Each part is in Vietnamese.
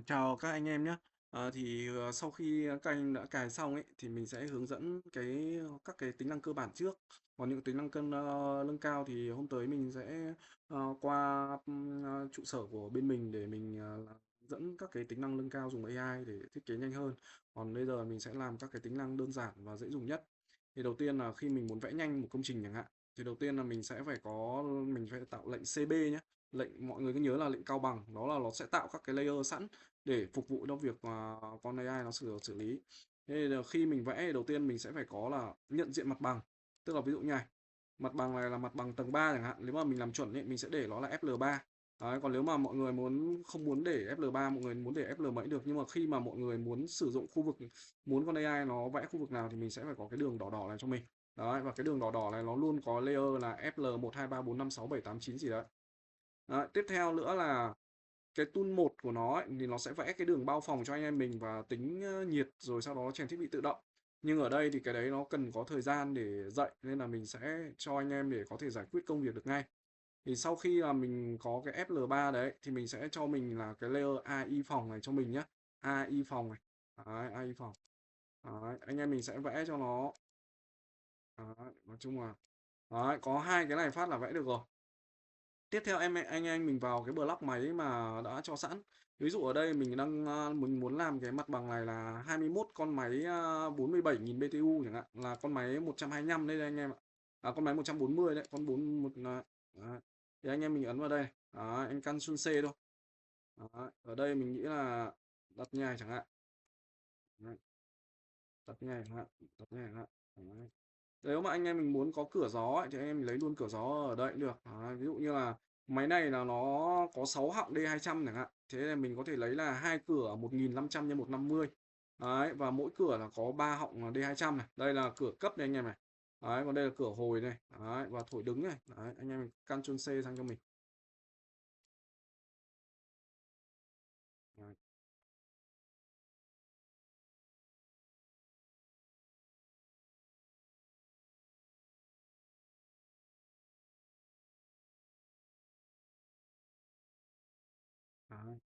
Chào các anh em nhé. Sau khi các anh đã cài xong ấy thì mình sẽ hướng dẫn các cái tính năng cơ bản trước. Còn những tính năng nâng cao thì hôm tới mình sẽ qua trụ sở của bên mình để mình hướng dẫn các cái tính năng nâng cao dùng AI để thiết kế nhanh hơn. Còn bây giờ mình sẽ làm các cái tính năng đơn giản và dễ dùng nhất. Thì đầu tiên là khi mình muốn vẽ nhanh một công trình chẳng hạn, thì đầu tiên là mình phải tạo lệnh CB nhé. Mọi người cứ nhớ là lệnh cao bằng, đó là nó sẽ tạo các cái layer sẵn để phục vụ cho việc mà con AI nó xử lý. Thế là khi mình vẽ đầu tiên mình sẽ phải có là nhận diện mặt bằng, tức là ví dụ như này, mặt bằng này là mặt bằng tầng 3 chẳng hạn, nếu mà mình làm chuẩn ấy, mình sẽ để nó là FL3. Đấy, còn nếu mà mọi người không muốn để FL3, mọi người muốn để FL mấy được, nhưng mà khi mà mọi người muốn sử dụng khu vực, muốn con AI nó vẽ khu vực nào thì mình sẽ phải có cái đường đỏ đỏ này cho mình. Đấy, và cái đường đỏ đỏ này nó luôn có layer là FL 1 2 3 4 5 6 7 8 9 gì đấy. Đấy, tiếp theo nữa là cái tool 1 của nó ấy, thì nó sẽ vẽ cái đường bao phòng cho anh em mình và tính nhiệt rồi sau đó chèn thiết bị tự động. Nhưng ở đây thì cái đấy nó cần có thời gian để dạy nên là mình sẽ cho anh em để có thể giải quyết công việc được ngay. Thì sau khi là mình có cái FL3 đấy thì mình sẽ cho mình là cái layer AI phòng này cho mình nhé. AI phòng này. Đấy, AI phòng. Đấy, anh em mình sẽ vẽ cho nó. Đấy, nói chung là đấy, có hai cái này phát là vẽ được rồi. Tiếp theo anh em mình vào cái block máy mà đã cho sẵn. Ví dụ ở đây mình muốn làm cái mặt bằng này là 21 con máy 47.000 BTU chẳng hạn, là con máy 125 đây, đây anh em ạ. Con máy 140 đấy, con 41 đấy. Thì anh em mình ấn vào đây. Đó, anh căn Ctrl C thôi. Đó, ở đây mình nghĩ là đặt như này chẳng hạn. Đấy, đặt như này chẳng hạn, đặt như này chẳng hạn. Đấy. Nếu mà anh em mình muốn có cửa gió ấy, thì anh em lấy luôn cửa gió ở đây cũng được. Đấy, ví dụ như là máy này là nó có 6 họng D200 chẳng hạn, thế là mình có thể lấy là hai cửa 1500 x 150. Đấy, và mỗi cửa là có 3 họng là D200 này, đây là cửa cấp đây anh em này. Đấy, còn đây là cửa hồi này. Đấy, và thổi đứng này. Đấy, anh em mình Ctrl C sang cho mình. Đấy. Đấy.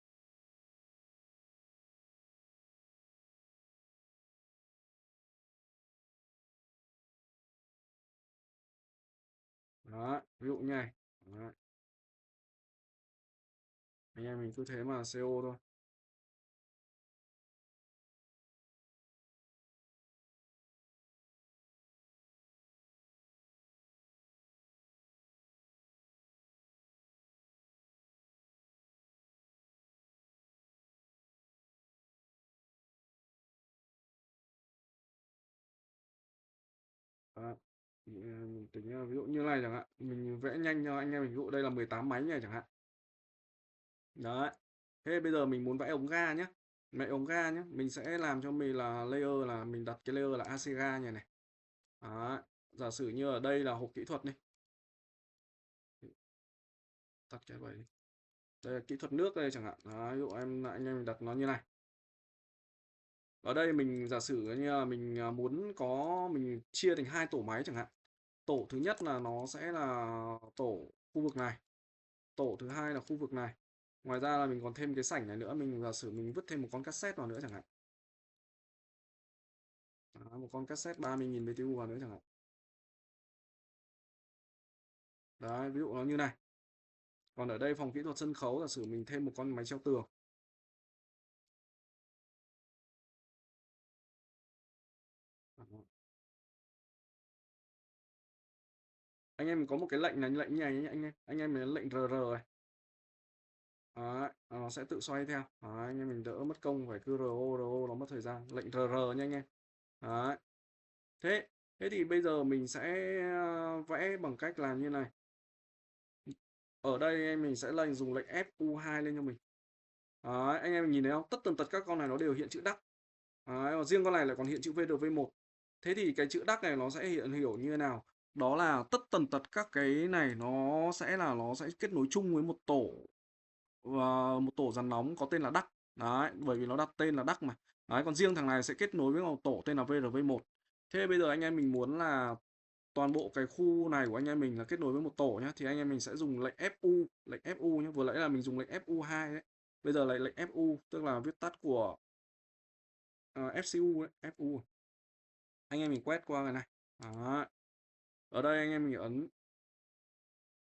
Đó, ví dụ như này. Đấy. Anh em mình cứ thế mà CO thôi. Đó. Thì, mình tính ví dụ như này chẳng hạn, mình vẽ nhanh cho anh em mình, ví dụ đây là 18 máy này chẳng hạn. Đấy. Thế bây giờ mình muốn vẽ ống ga nhé. Vẽ ống ga nhé. Mình sẽ làm cho mình là layer, là mình đặt cái layer là AC ga này này. Đấy. Giả sử như ở đây là hộp kỹ thuật này. Tắt cái vậy đi. Đây là kỹ thuật nước đây chẳng hạn. Đấy. Ví dụ anh em mình đặt nó như này. Ở đây mình giả sử như là mình mình chia thành hai tổ máy chẳng hạn. Tổ thứ nhất là nó sẽ là tổ khu vực này. Tổ thứ hai là khu vực này. Ngoài ra là mình còn thêm cái sảnh này nữa, mình giả sử mình vứt thêm một con cassette vào nữa chẳng hạn. Đó, một con cassette 30.000 BTU vào nữa chẳng hạn. Đấy, ví dụ nó như này. Còn ở đây phòng kỹ thuật sân khấu, giả sử mình thêm một con máy treo tường. Đó. Anh em có một cái lệnh này, lệnh như này anh em mình lệnh RR này. Đấy, nó sẽ tự xoay theo. Đấy, anh em mình đỡ mất công phải cứ RO nó mất thời gian. Lệnh RR nha anh em. Đấy. Thế thế thì bây giờ mình sẽ vẽ bằng cách làm như này. Ở đây em mình sẽ dùng lệnh FU2 lên cho mình. Đấy, anh em nhìn thấy không? Tất tần tật các con này nó đều hiện chữ đắc. Đấy, và riêng con này lại còn hiện chữ VRV1. Thế thì cái chữ đắc này nó sẽ hiện hiểu như thế nào? Đó là tất tần tật các cái này nó sẽ kết nối chung với một tổ dàn nóng có tên là đắc. Đấy, bởi vì nó đặt tên là đắc mà. Đấy, còn riêng thằng này sẽ kết nối với một tổ tên là VRV1. Thế bây giờ anh em mình muốn là toàn bộ cái khu này của anh em mình là kết nối với một tổ nhé, thì anh em mình sẽ dùng lệnh FU nhé. Vừa nãy là mình dùng lệnh FU2 đấy. Bây giờ lại lệnh FU, tức là viết tắt của FCU ấy, FU. Anh em mình quét qua cái này. Đó. Ở đây anh em mình ấn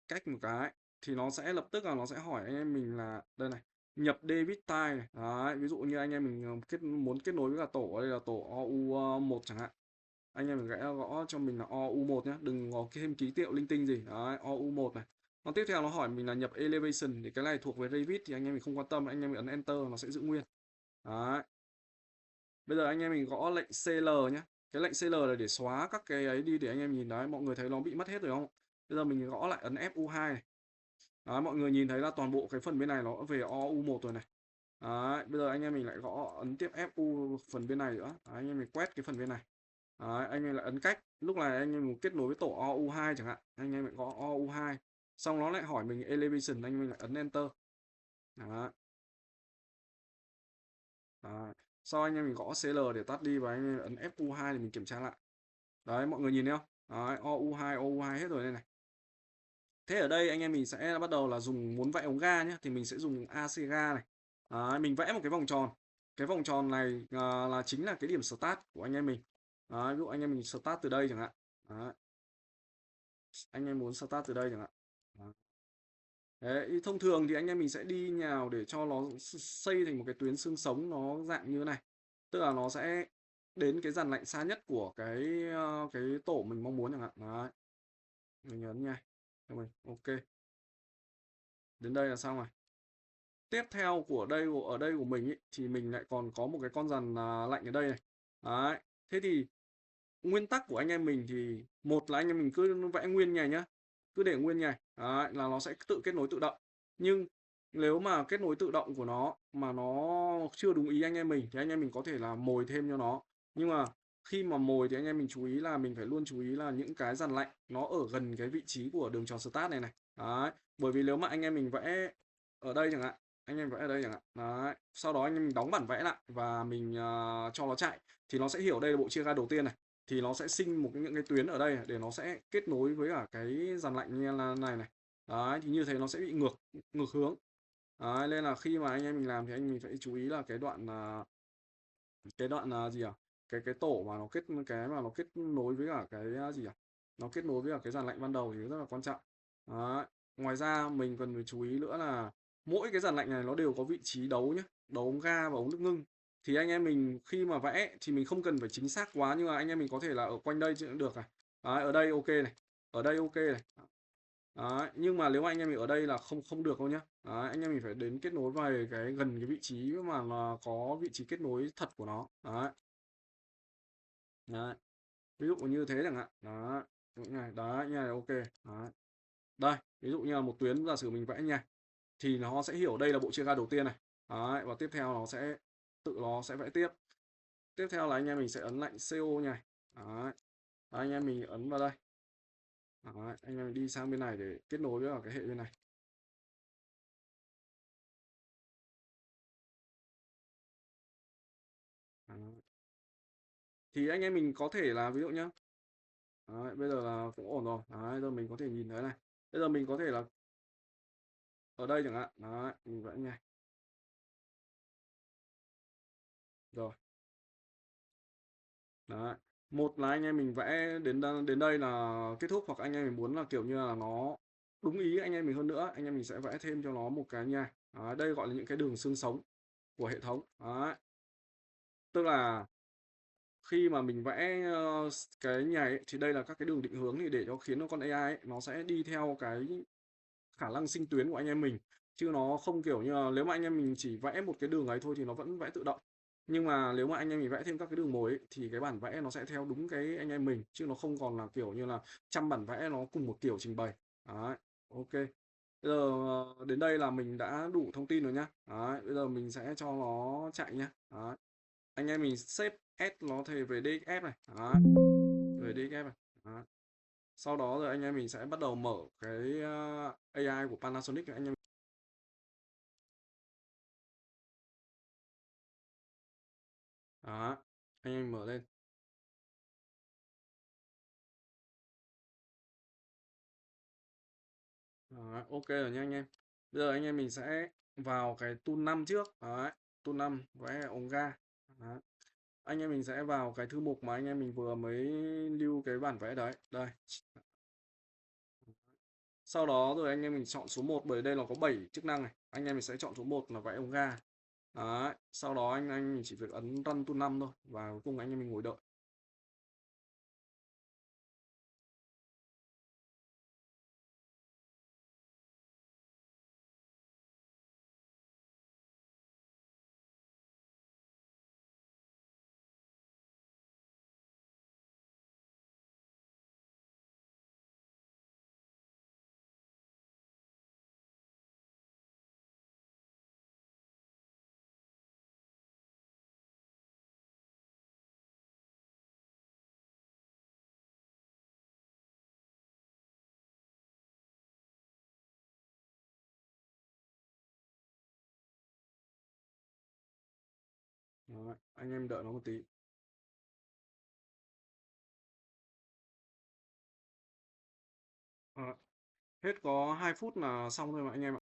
cách một cái thì nó sẽ lập tức là nó sẽ hỏi anh em mình là đây này, nhập debit type này. Đấy, ví dụ như anh em mình muốn kết nối với cả tổ ở đây là tổ OU1 chẳng hạn. Anh em mình gõ cho mình là OU1 nhé, đừng có thêm ký hiệu linh tinh gì. Đấy, OU1 này. Còn tiếp theo nó hỏi mình là nhập elevation thì cái này thuộc về Revit thì anh em mình không quan tâm, anh em mình ấn enter nó sẽ giữ nguyên. Đấy. Bây giờ anh em mình gõ lệnh CL nhé. Cái lệnh CL là để xóa các cái ấy đi để anh em nhìn đấy, mọi người thấy nó bị mất hết rồi không? Bây giờ mình gõ lại ấn FU2 này. Đấy, mọi người nhìn thấy là toàn bộ cái phần bên này nó về OU1 rồi này. Đấy, bây giờ anh em mình lại gõ ấn tiếp FU phần bên này nữa. Đấy, anh em mình quét cái phần bên này. Đấy, anh em lại ấn cách. Lúc này anh em mình kết nối với tổ OU2 chẳng hạn. Anh em lại gõ OU2. Xong nó lại hỏi mình elevation, anh em mình lại ấn enter. Đấy. Đấy. Sau anh em mình gõ CL để tắt đi và anh em ấn FU2 để mình kiểm tra lại. Đấy, mọi người nhìn thấy không? Đấy, OU2 hết rồi đây này. Thế ở đây anh em mình sẽ bắt đầu là muốn vẽ ống ga nhé, thì mình sẽ dùng AC ga này. Đấy, mình vẽ một cái vòng tròn. Cái vòng tròn này là chính là cái điểm start của anh em mình. Đấy, ví dụ anh em mình start từ đây chẳng hạn. Đấy, anh em muốn start từ đây chẳng hạn. Đấy. Đấy, thông thường thì anh em mình sẽ đi nhào để cho nó xây thành một cái tuyến xương sống nó dạng như thế này. Tức là nó sẽ đến cái dàn lạnh xa nhất của cái tổ mình mong muốn chẳng hạn. Đấy, mình nhấn nha. Rồi, ok. Đến đây là xong rồi. Tiếp theo ở đây của mình ý, thì mình lại còn có một cái con dàn lạnh ở đây này. Đấy. Thế thì nguyên tắc của anh em mình thì một là anh em mình cứ vẽ nguyên nhảy nhá, cứ để nguyên nhảy. Đấy, là nó sẽ tự kết nối tự động. Nhưng nếu mà kết nối tự động của nó mà nó chưa đúng ý anh em mình thì anh em mình có thể là mồi thêm cho nó. Nhưng mà khi mà mồi thì anh em mình chú ý là mình phải luôn chú ý là những cái dàn lạnh nó ở gần cái vị trí của đường tròn start này này. Đấy, bởi vì nếu mà anh em mình vẽ ở đây chẳng hạn, anh em vẽ ở đây chẳng hạn. Đấy, sau đó anh em mình đóng bản vẽ lại và mình cho nó chạy thì nó sẽ hiểu đây là bộ chia ga đầu tiên này, thì nó sẽ sinh những cái tuyến ở đây để nó sẽ kết nối với cả cái dàn lạnh như là này này. Đấy, thì như thế nó sẽ bị ngược ngược hướng. Đấy, nên là khi mà anh em mình làm thì anh mình phải chú ý là cái đoạn gì à, cái tổ mà nó kết nối với cả cái gì à, nó kết nối với cả cái dàn lạnh ban đầu thì rất là quan trọng. Đấy. Ngoài ra mình cần phải chú ý nữa là mỗi cái dàn lạnh này nó đều có vị trí đấu nhé, đấu ống ga và ống nước ngưng. Thì anh em mình khi mà vẽ thì mình không cần phải chính xác quá, nhưng mà anh em mình có thể là ở quanh đây cũng được này. Đấy, ở đây ok này, ở đây ok này. Đấy, nhưng mà nếu mà anh em mình ở đây là không không được đâu nhá. Đấy, anh em mình phải đến kết nối về cái gần cái vị trí mà là có vị trí kết nối thật của nó. Đấy. Đấy. Ví dụ như thế chẳng hạn. Đó. Đấy, như này ok. Đấy. Đây, ví dụ như là một tuyến giả sử mình vẽ nha, thì nó sẽ hiểu đây là bộ chia ga đầu tiên này. Đấy, và tiếp theo nó sẽ vẽ tiếp. Tiếp theo là anh em mình sẽ ấn lệnh CO nha. Đấy. Anh em mình ấn vào đây. Đấy, anh em mình đi sang bên này để kết nối với cái hệ bên này. Đấy. Thì anh em mình có thể là ví dụ nhá. Đấy, bây giờ là cũng ổn rồi. Đấy, giờ mình có thể nhìn thấy này. Bây giờ mình có thể là ở đây chẳng hạn. Đấy, mình vẽ nha. Rồi. Đấy. Một là anh em mình vẽ đến đây là kết thúc, hoặc anh em mình muốn là kiểu như là nó đúng ý anh em mình hơn nữa, anh em mình sẽ vẽ thêm cho nó một cái nha. Đấy, đây gọi là những cái đường xương sống của hệ thống. Đấy. Tức là khi mà mình vẽ cái nhảy ấy, thì đây là các cái đường định hướng thì để cho khiến con AI ấy, nó sẽ đi theo cái khả năng sinh tuyến của anh em mình, chứ nó không kiểu như là nếu mà anh em mình chỉ vẽ một cái đường ấy thôi thì nó vẫn vẽ tự động. Nhưng mà nếu mà anh em mình vẽ thêm các cái đường mồi ấy, thì cái bản vẽ nó sẽ theo đúng cái anh em mình, chứ nó không còn là kiểu như là trăm bản vẽ nó cùng một kiểu trình bày. Đấy, ok. Bây giờ đến đây là mình đã đủ thông tin rồi nhá. Đấy, bây giờ mình sẽ cho nó chạy nhá. Đấy. Anh em mình xếp S nó thể về DXF này. Đấy. Về DXF này. Đấy. Sau đó rồi anh em mình sẽ bắt đầu mở cái AI của Panasonic anh em. Đó, anh em mở lên. Đó, ok rồi nha anh em. Bây giờ anh em mình sẽ vào cái tool 5 trước đấy, tool 5 vẽ ống ga đấy. Anh em mình sẽ vào cái thư mục mà anh em mình vừa mới lưu cái bản vẽ đấy đây. Sau đó rồi anh em mình chọn số 1 bởi đây nó có 7 chức năng này, anh em mình sẽ chọn số 1 là vẽ ống ga đấy. Sau đó anh mình chỉ việc ấn run tool 5 thôi và cuối cùng anh em mình ngồi đợi. Đấy, anh em đợi nó một tí. Ờ, hết có 2 phút là xong thôi mà anh em ạ.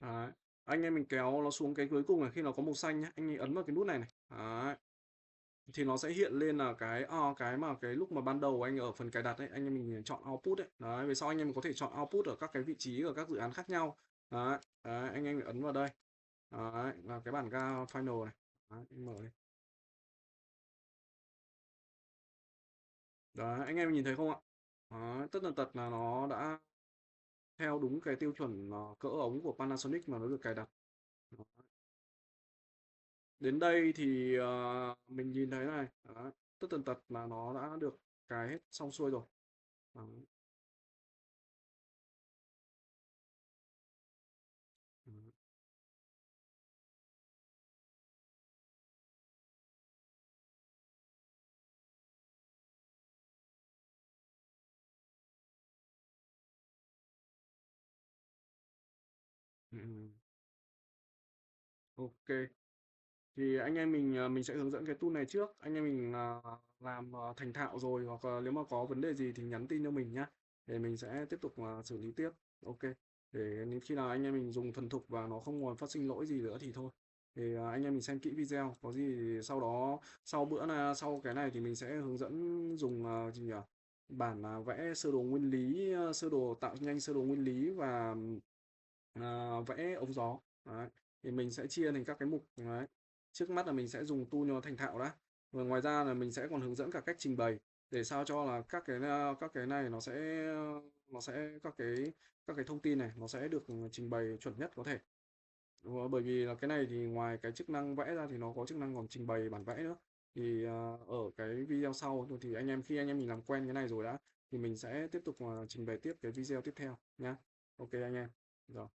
Đấy. Anh em mình kéo nó xuống cái cuối cùng này, khi nó có màu xanh nhá, anh ấy ấn vào cái nút này này. Đấy. Thì nó sẽ hiện lên là cái mà cái lúc mà ban đầu anh ở phần cài đặt ấy, anh em mình chọn output ấy. Đấy, về sau anh em có thể chọn output ở các cái vị trí ở các dự án khác nhau. Đấy, đấy anh em ấn vào đây. Đấy, là cái bản ga final này. Đấy, anh mở đi. Đấy, anh em nhìn thấy không ạ? Đấy, tất tần tật là nó đã theo đúng cái tiêu chuẩn cỡ ống của Panasonic mà nó được cài đặt. Đó. Đến đây thì mình nhìn thấy này, đó, tất tần tật là nó đã được cài hết xong xuôi rồi. Đó. Đó. Ừ. Ok. Thì anh em mình mình sẽ hướng dẫn cái tool này trước, anh em mình làm thành thạo rồi hoặc là nếu mà có vấn đề gì thì nhắn tin cho mình nhá, để mình sẽ tiếp tục xử lý tiếp. Ok, để đến khi nào anh em mình dùng thuần thục và nó không còn phát sinh lỗi gì nữa thì thôi. Thì anh em mình xem kỹ video, có gì thì sau đó sau cái này thì mình sẽ hướng dẫn dùng gì nhỉ, bản vẽ sơ đồ nguyên lý, sơ đồ tạo nhanh sơ đồ nguyên lý và vẽ ống gió. Đấy. Thì mình sẽ chia thành các cái mục đấy. Trước mắt là mình sẽ dùng tool nó thành thạo đã, và ngoài ra là mình sẽ còn hướng dẫn cả cách trình bày để sao cho là các cái này nó sẽ các cái thông tin này nó sẽ được trình bày chuẩn nhất có thể. Bởi vì là cái này thì ngoài cái chức năng vẽ ra thì nó có chức năng còn trình bày bản vẽ nữa. Thì ở cái video sau thì anh em khi anh em mình làm quen cái này rồi đã thì mình sẽ tiếp tục trình bày tiếp cái video tiếp theo nhá. Ok anh em. Rồi.